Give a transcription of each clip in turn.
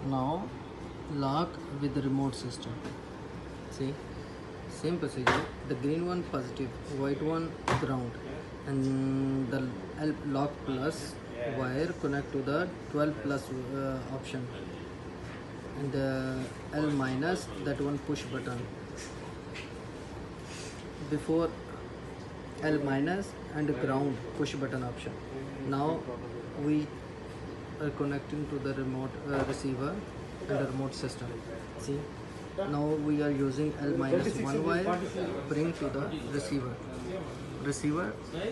Now lock with the remote system. See, same procedure. The green one positive, white one ground, and the L lock plus wire connect to the 12 plus option, and the L minus, that one push button. Before L minus and ground push button option. Now we are connecting to the remote receiver and the remote system. See, now we are using L minus one wire, bring to the receiver,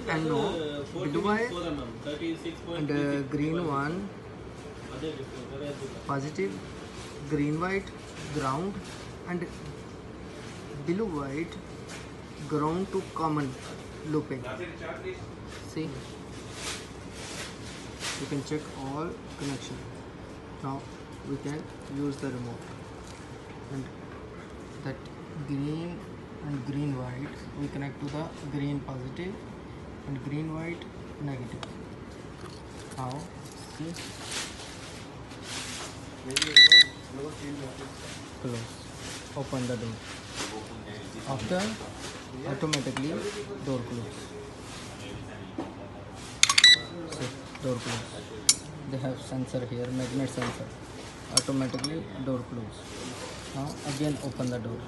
and now blue wire and green one positive, green white ground, and blue white ground to common looping. See, you can check all connection. Now we can use the remote, and that green and green white we connect to the green positive and green white negative. Now see, close, open the door. After, automatically door close. See, door close. They have sensor here, magnet sensor. Automatically door close. Now again open the door.